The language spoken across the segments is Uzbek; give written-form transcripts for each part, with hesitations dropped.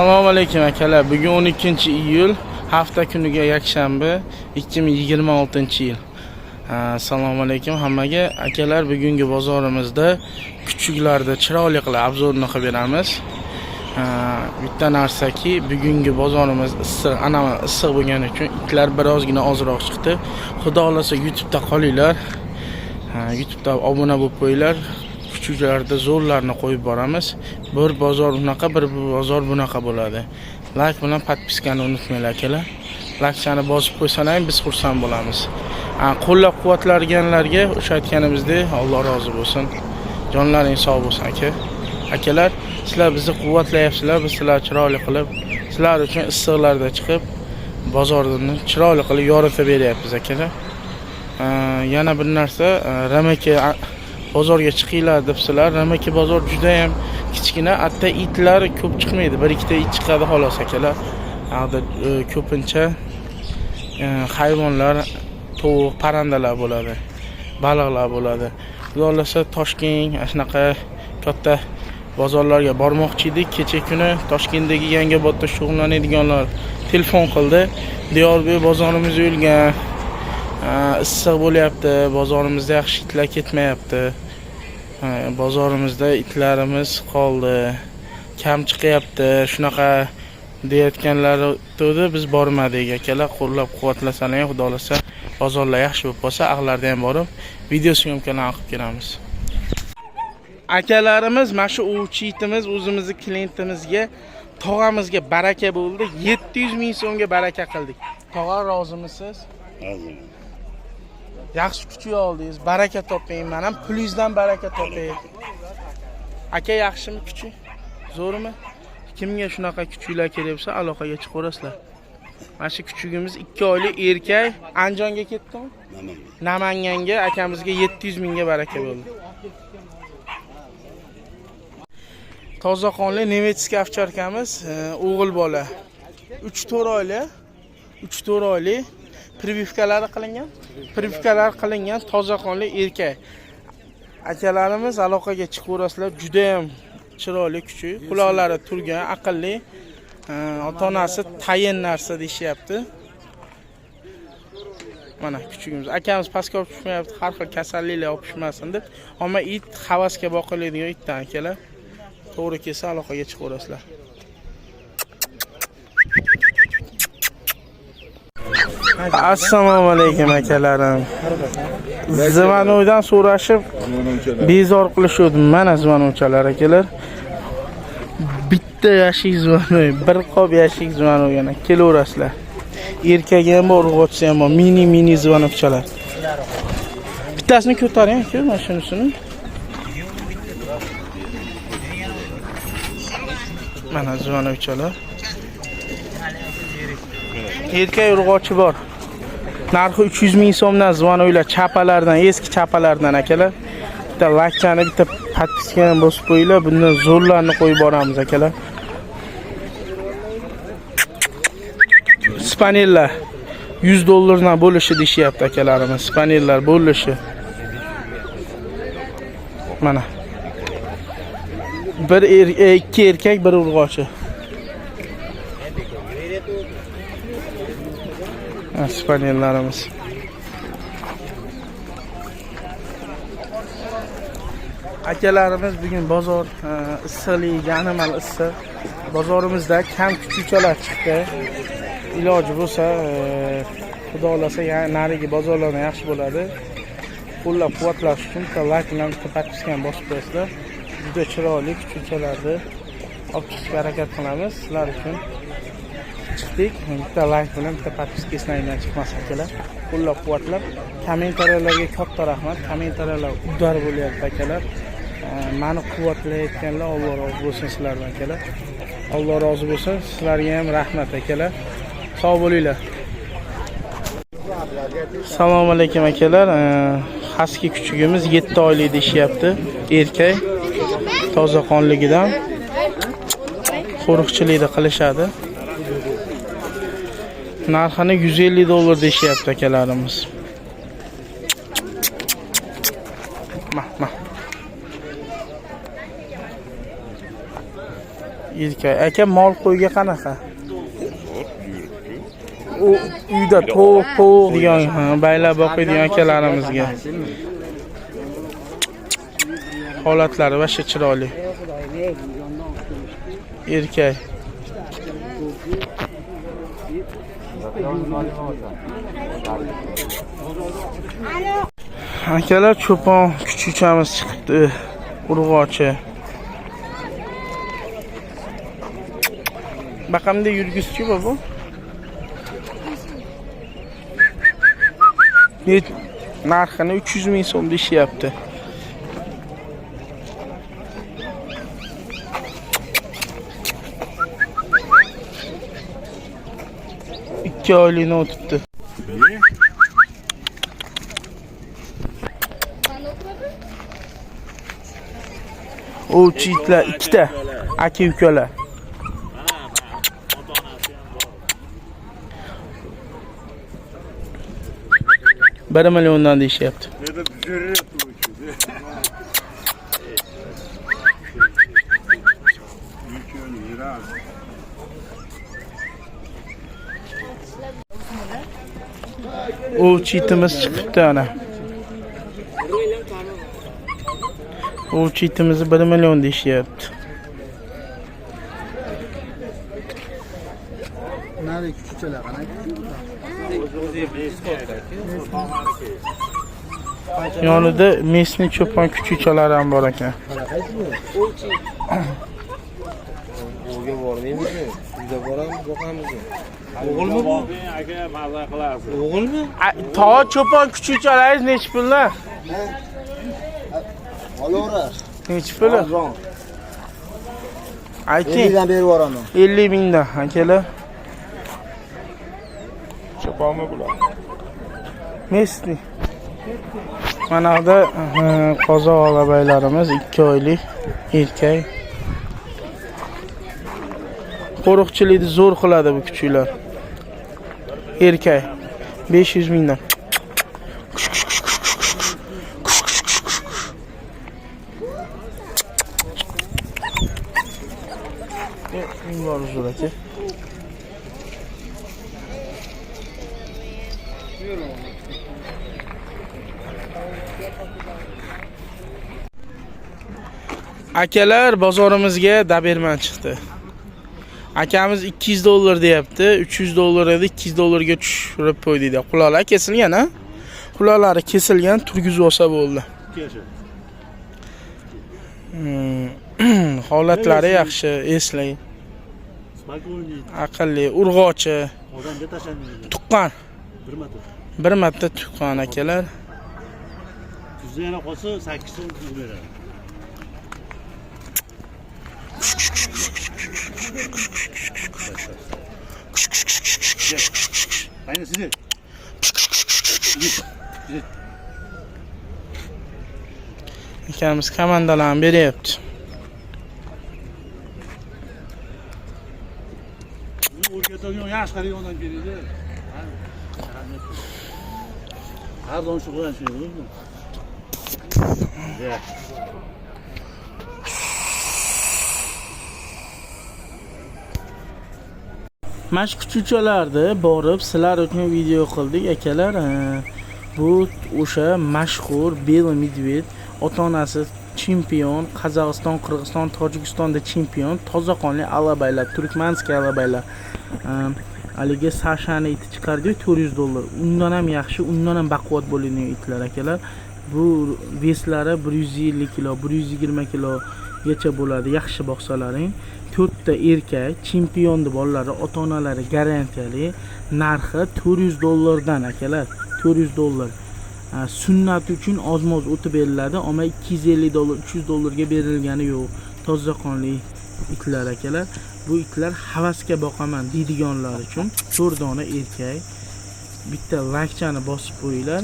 Assalomu alaykum akalar. Bugun 12-iyul, hafta kuniga yakshanba, 2026-yil. Assalomu alaykum hammaga. Akalar, bugungi bozorimizda kuchuklarda chiroyli qilib obzorni qilib beramiz. Bitta narsaki, bugungi bozorimiz issiq, issiq bo'lgani uchun itlar birozgina ozroq chiqdi. Xudo xolasa YouTube'da qolinglar. YouTube'da obuna bo'lib qo'yinglar. Kuchuklarda zo'rlarni qo'yib boramiz. Bir bozor unaqa, bir bozor bunaqa bo'ladi. Like bilan podpiskani unutmanglar akalar. Laykchani bosib qo'ysangiz biz xursand bo'lamiz. Qo'llab-quvvatlaganlarga o'sha aytganimizdek, Alloh rozi bo'lsin. Jonlaring sog' bo'lsin aka. Akalar, sizlar bizni quvvatlayapsizlar, biz sizlar chiroyli qilib, sizlar uchun issiqlarda chiqib, bozorni chiroyli qilib yoritib beryapmiz akalar. Yana bir narsa, Ramaka bozorga chiqinglar debsizlar. Ramaka bozor juda ham kichkina, hatto itlar ko'p chiqmaydi. Bir ikkita it chiqadi xolos akalar. Ko'pincha hayvonlar, tovuq, parrandalar bo'ladi, baliqlar bo'ladi. Xudo xolasa Toshkent shunaqa katta bozorlarga bormoqchi edik. Kecha kuni Toshkentdagi Yangiobodda shug'ullanadiganlar telefon qildi. Diyorbek bozorimiz o'lgan. Issiq bo'lyapti, bozorimizda yaxshi itlar ketmayapti. Bozorimizda itlarimiz qoldi, kam chiqyapti, shunaqa deyotganlar dedi. Biz bormadik akalar, qo'llab-quvvatlasanlar, xudo xolasa bozorlar yaxshi bo'lib qolsa, aqlarda ham borib video syomkalarni qilib kelamiz. Akalarimiz, mana shu ovchi itimiz o'zimizning klientimizga, tog'amizga baraka bo'ldi. 700 ming so'mga baraka qildik. Tog'a, rozimisiz? Rozi. Yaxshi kuchuk oldingiz, baraka toping. Men ham pulingizdan baraka toping. Aka, yaxshimi kuchuk? Zo'rmi? Kimga shunaqa kuchuklar kerak bo'lsa, aloqaga chiqaverasizlar. Mana shu kuchugimiz 2 oylik erkak, Andijonga ketdimi? Namanganga akamizga 700 mingga baraka bo'ldi. Toza qonli nemetskiy ovcharkamiz, o'g'il bola. 3-4 oylik, 3-4 oylik. Privivkalari qilingan toza qonli erkak. Akalarimiz aloqaga chiqaverasizlar, juda ham chiroyli kuchuk, quloqlari turgan, aqlli. Ota-onasi tayin narsa deyapti. Mana kuchugimiz. Akamiz pastga olib tushmayapti, har xil kasalliklar olib tushmasin deb. Ammo it havasga boqiladigan itdan akalar. To'g'ri kelsa aloqaga chiqaverasizlar. Assalomu alaykum akalarim. Zivanoydan so'rashib bezor qilishdim. Mana zivanovchalar akalar. Bitta yashik zivanoy, bir qop yashik zivanoy yana kelaverasizlar. Erkagi ham bor, urg'ochisi ham bor. Mini zivanovchalar. Bittasini ko'taring, aka, mana shunisini. Mana zivanovchalar. Erkak urg'ochi bor. Narxi 300 ming so'mdan zivanoylar, chapalardan, eski chapalardan akalar. Bitta laykchani, bitta podpiskani bosib qo'yinglar. Bundan zo'rlarni qo'yib boramiz akalar. Spanellar $100 bo'lishi deyapti akalarimiz. Spanellar bo'lishi. Mana. Ikki erkak, bir urg'ochi. Spanellarimiz. Akalarimiz bugun bozor issiqligiga animal issiq. Bozorimizda kam kuchukchalar chiqdi. Iloji bo'lsa, xudo xolasa narigi bozorlardan yaxshi bo'ladi. Qo'llab-quvvatlash uchun like bilan podpiskani bosib qo'yasizlar. Juda chiroyli kuchukchalarni olib chiqishga harakat qilamiz sizlar uchun. Chiqdik. Bitta like bilan, bitta podpiska esingizdan chiqmas akalar. Qo'llab-quvvatlab, kommentariyalarga katta rahmat. Kommentariyalar udar bo'lyapti akalar. Meni quvvatlayotganlar, Alloh rozi bo'lsin sizlardan akalar. Alloh rozi bo'lsin. Sizlarga ham rahmat akalar. Sog' bo'linglar. Assalomu alaykum akalar. Husky kuchugimiz 7 oylik deyapti. Erkak, toza qonligidan qo'riqchilikda qilishadi. Narxini $150 deyapti akalarimiz. erkak. Aka mol qo'yga qanaqa? U uyda to'q degan, baylab boqadigan akalarimizga. Holatlari vasha chiroyli. Erkak. Akalar cho'pon kuchuchamiz chiqibdi. Urg'ochi. Baqamda yurgizchi bu. Narxini 300 ming so'm deyapti. İki oyliğine oturttu. O çiğitler ikkita aka ukalar. Bir milyondan deyishyapti. O çiğitimiz çıktı ana. O çiğitimizi 1 milyon deyishyapti. Nerede küçükçeler ana? Yonida mesni cho'pon kuchuchalar ham bor ekan. O'g'ilga bormaymizmi? Uyda boramiz, boqamizmi? O'g'ilmi bu? Aka mazza qilasiz. O'g'ilmi? To cho'pon kuchuchalaringiz nechi pullar? Olaverar. Nechi pullar? Ayting. 50 dan berib yuboraman. 50 mingdan akalar. Cho'ponmi bular? Mesni. Mana da qozoq alabaylarimiz 2 oylik erkak. Qo'riqchilikni zo'r qiladi bu kuchuklar. Erkak 500 mingdan. Bunlar zo'r aka. Akalar bozorimizga daberman chiqdi. Akamiz 200 dollar deyapti. 300 dollar edi, 200 dollarga tushirib qo'ydi deydi. Quloqlar kesilgan, ha? Quloqlari kesilgan, turgizib olsa bo'ldi. Holatlari yaxshi, eslang. Aqlli, urg'ochi. Odamga tashlanmaydi. Tuqqan. Bir marta tuqqan akalar. Kuzda yana qolsa 8 so'm pul beradi. Aynen sizi. Akamiz komandalarni beryapti. O'rgatadigan yaxshi qarayondan keladi. Har doim shug'ullanishmaydi. Ya. Mash kuchuchalarni borib sizlar uchun video qildik akalar. Bu o'sha mashhur Bel Medved, ota-onasi chempion, Qozog'iston, Qirg'iziston, Tojikistonda chempion, toza qonli alabaylar, turkmanskiy alabaylar. Aliga Sashani iti chiqardi 400 dollar. Undan ham yaxshi, undan ham baquvvat bo'ladigan itlar akalar. Bu veslari 150 kilo, 120 kilo gacha bo'ladi, yaxshi boqsalaring. 4 ta erkak, chempionning bolalari, ota-onalari garantiyali. Narxi 400 dollardan akalar, 400 dollar. Sunnat uchun ozmoz o'tib beriladi, ammo 250 dollar, 300 dollarga berilgani yo'q. Toza qonli itlar akalar. Bu itlar havasga boqaman deydiganlar uchun 4 dona erkak. Bitta laykchani bosib qo'yinglar.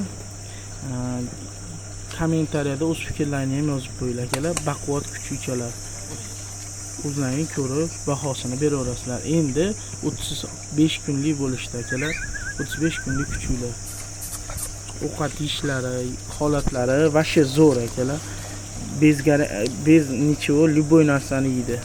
Kommentariyada o'z fikrlaringizni ham yozib qo'yinglar akalar. Baquvvat kuchuchalar. O'zlaringiz ko'rib bahosini beraverasizlar. Endi 35 kunlik bo'lishdi akalar. 35 kunlik kuchuklar. Ovqat yeyishlari, holatlari vashe zo'r akalar. Bez nichего, любой narsani yeydi.